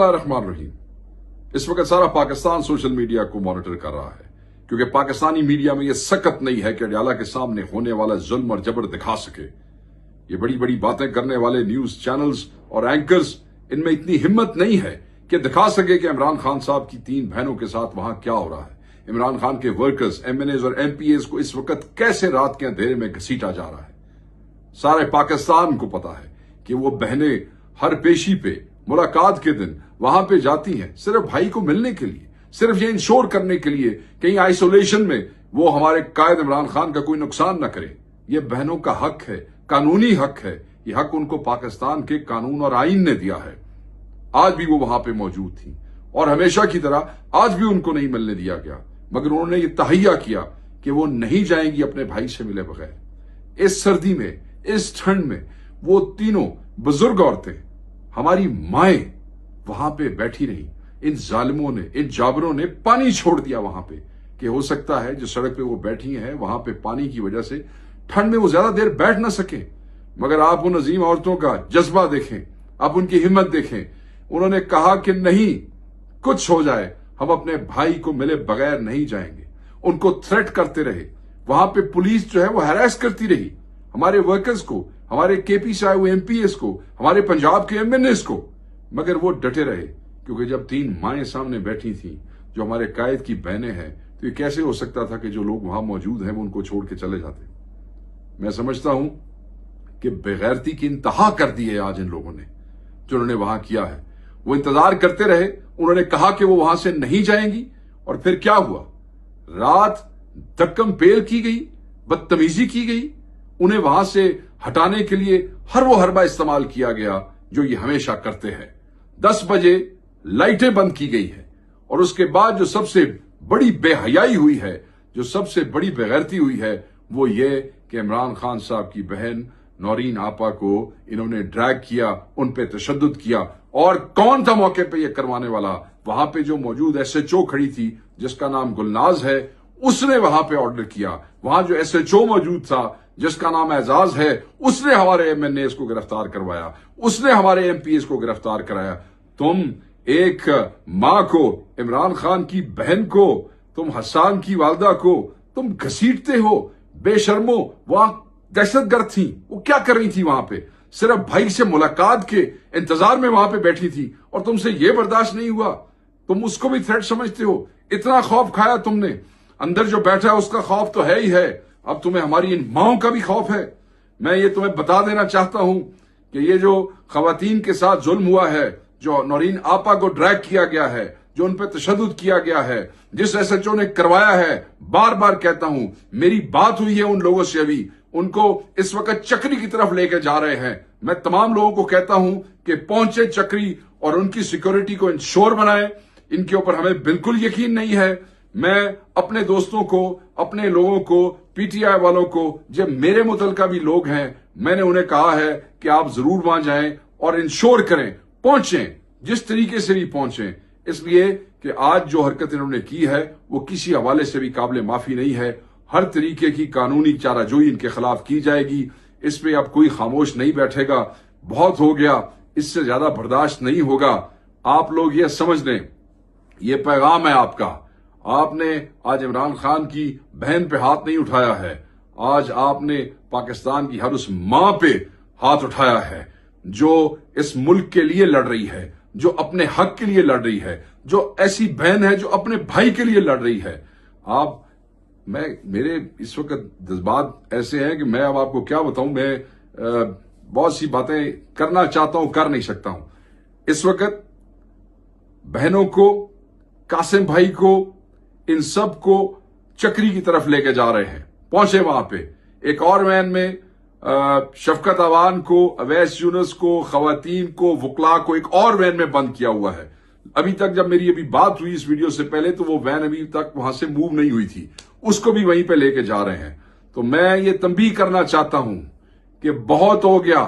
الرحمن الرحیم۔ اس وقت سارا پاکستان سوشل میڈیا کو مانیٹر کر رہا ہے کیونکہ پاکستانی میڈیا میں یہ سکت نہیں ہے کہ اڈیالہ کے سامنے ہونے والا ظلم اور جبر دکھا سکے۔ یہ بڑی بڑی باتیں کرنے والے نیوز چینلز اور اینکرز، ان میں اتنی ہمت نہیں ہے کہ دکھا سکے کہ عمران خان صاحب کی 3 بہنوں کے ساتھ وہاں کیا ہو رہا ہے، عمران خان کے ورکرز، ایم این ایز اور ایم پی ایز کو اس وقت کیسے رات کے اندھیرے میں گھسیٹا جا رہا ہے۔ سارے پاکستان کو پتا ہے کہ وہ بہنیں ہر پیشی پہ، ملاقات کے دن وہاں پہ جاتی ہیں صرف بھائی کو ملنے کے لیے، صرف یہ انشور کرنے کے لیے کہیں آئسولیشن میں وہ ہمارے قائد عمران خان کا کوئی نقصان نہ کرے۔ یہ بہنوں کا حق ہے، قانونی حق ہے، یہ حق ان کو پاکستان کے قانون اور آئین نے دیا ہے۔ آج بھی وہ وہاں پہ موجود تھیں اور ہمیشہ کی طرح آج بھی ان کو نہیں ملنے دیا گیا، مگر انہوں نے یہ تہیہ کیا کہ وہ نہیں جائیں گی اپنے بھائی سے ملے بغیر۔ اس سردی میں، اس ٹھنڈ میں وہ تینوں بزرگ عورتیں، ہماری مائیں وہاں پہ بیٹھی رہیں۔ ان ظالموں نے، ان جابروں نے پانی چھوڑ دیا وہاں پہ کہ ہو سکتا ہے جو سڑک پہ وہ بیٹھی ہیں وہاں پہ پانی کی وجہ سے ٹھنڈ میں وہ زیادہ دیر بیٹھ نہ سکیں، مگر آپ ان عظیم عورتوں کا جذبہ دیکھیں، آپ ان کی ہمت دیکھیں۔ انہوں نے کہا کہ نہیں، کچھ ہو جائے ہم اپنے بھائی کو ملے بغیر نہیں جائیں گے۔ ان کو تھریٹ کرتے رہے، وہاں پہ پولیس جو ہے وہ ہراس کرتی رہی ہمارے ورکرز کو، ہمارے کے پی سے آئے ہوئے ایم پی ایس کو، ہمارے پنجاب کے ایم این ایس کو، مگر وہ ڈٹے رہے کیونکہ جب 3 مائیں سامنے بیٹھی تھیں جو ہمارے قائد کی بہنیں ہیں تو یہ کیسے ہو سکتا تھا کہ جو لوگ وہاں موجود ہیں وہ ان کو چھوڑ کے چلے جاتے۔ میں سمجھتا ہوں کہ بےغیرتی کی انتہا کر دی ہے آج ان لوگوں نے جو انہوں نے وہاں کیا ہے۔ وہ انتظار کرتے رہے، انہوں نے کہا کہ وہ وہاں سے نہیں جائیں گی، اور پھر کیا ہوا؟ رات دھکم پیل کی گئی، بدتمیزی کی گئی، انہیں وہاں سے ہٹانے کے لیے ہر وہ حربہ استعمال کیا گیا جو یہ ہمیشہ کرتے ہیں۔ 10 بجے لائٹیں بند کی گئی ہے، اور اس کے بعد جو سب سے بڑی بے حیائی ہوئی ہے، جو سب سے بڑی بےغیرتی ہوئی ہے، وہ یہ کہ عمران خان صاحب کی بہن نورین آپا کو انہوں نے ڈریگ کیا، ان پہ تشدد کیا۔ اور کون تھا موقع پہ یہ کروانے والا؟ وہاں پہ جو موجود ایس ایچ او کھڑی تھی جس کا نام گلناز ہے، اس نے وہاں پہ آرڈر کیا۔ وہاں جو ایس ایچ او موجود تھا جس کا نام اعزاز ہے، اس نے ہمارے ایم این ایز کو گرفتار کروایا، اس نے ہمارے ایم پی ایز کو گرفتار کرایا۔ تم ایک ماں کو، عمران خان کی بہن کو، تم حسان کی والدہ کو تم گھسیٹتے ہو، بے شرمو۔ وہاں دہشت گرد تھیں، وہ کیا کر رہی تھی وہاں پہ؟ صرف بھائی سے ملاقات کے انتظار میں وہاں پہ بیٹھی تھی، اور تم سے یہ برداشت نہیں ہوا؟ تم اس کو بھی تھریٹ سمجھتے ہو؟ اتنا خوف کھایا تم نے؟ اندر جو بیٹھا ہے اس کا خوف تو ہے ہی ہے، اب تمہیں ہماری ان ماؤں کا بھی خوف ہے۔ میں یہ تمہیں بتا دینا چاہتا ہوں کہ یہ جو خواتین کے ساتھ ظلم ہوا ہے، جو نورین آپا کو ڈریگ کیا گیا ہے، جو ان پہ تشدد کیا گیا ہے، جس ایس ایچ او نے کروایا ہے، بار بار کہتا ہوں، میری بات ہوئی ہے ان لوگوں سے، ابھی ان کو اس وقت چکری کی طرف لے کے جا رہے ہیں۔ میں تمام لوگوں کو کہتا ہوں کہ پہنچے چکری اور ان کی سیکورٹی کو انشور بنائیں۔ ان کے اوپر ہمیں بالکل یقین نہیں ہے۔ میں اپنے دوستوں کو، اپنے لوگوں کو، پی ٹی آئی والوں کو، جب میرے متعلقہ بھی لوگ ہیں، میں نے انہیں کہا ہے کہ آپ ضرور وہاں جائیں اور انشور کریں، پہنچیں، جس طریقے سے بھی پہنچیں، اس لیے کہ آج جو حرکت انہوں نے کی ہے وہ کسی حوالے سے بھی قابل معافی نہیں ہے۔ ہر طریقے کی قانونی چارہ جوئی ان کے خلاف کی جائے گی، اس پہ اب کوئی خاموش نہیں بیٹھے گا۔ بہت ہو گیا، اس سے زیادہ برداشت نہیں ہوگا۔ آپ لوگ یہ سمجھ لیں، یہ پیغام ہے آپ کا۔ آپ نے آج عمران خان کی بہن پہ ہاتھ نہیں اٹھایا ہے، آج آپ نے پاکستان کی ہر اس ماں پہ ہاتھ اٹھایا ہے جو اس ملک کے لیے لڑ رہی ہے، جو اپنے حق کے لیے لڑ رہی ہے، جو ایسی بہن ہے جو اپنے بھائی کے لیے لڑ رہی ہے۔ میرے اس وقت جذبات ایسے ہیں کہ میں اب آپ کو کیا بتاؤں۔ میں بہت سی باتیں کرنا چاہتا ہوں، کر نہیں سکتا ہوں۔ اس وقت بہنوں کو، قاسم بھائی کو، ان سب کو چکری کی طرف لے کے جا رہے ہیں۔ پہنچے وہاں پہ ایک اور وین میں شفقت اوان کو، اویس یونس کو، خواتین کو، وکلاء کو ایک اور وین میں بند کیا ہوا ہے۔ ابھی تک جب میری ابھی بات ہوئی اس ویڈیو سے پہلے تو وہ وین ابھی تک وہاں سے موو نہیں ہوئی تھی، اس کو بھی وہیں پہ لے کے جا رہے ہیں۔ تو میں یہ تنبیہ کرنا چاہتا ہوں کہ بہت ہو گیا،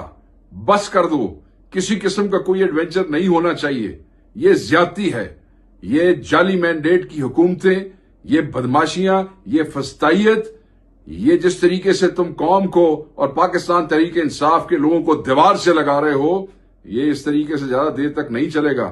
بس کر دو۔ کسی قسم کا کوئی ایڈونچر نہیں ہونا چاہیے، یہ زیادتی ہے، یہ جعلی مینڈیٹ کی حکومتیں، یہ بدماشیاں، یہ فسطائیت، یہ جس طریقے سے تم قوم کو اور پاکستان تحریک انصاف کے لوگوں کو دیوار سے لگا رہے ہو، یہ اس طریقے سے زیادہ دیر تک نہیں چلے گا۔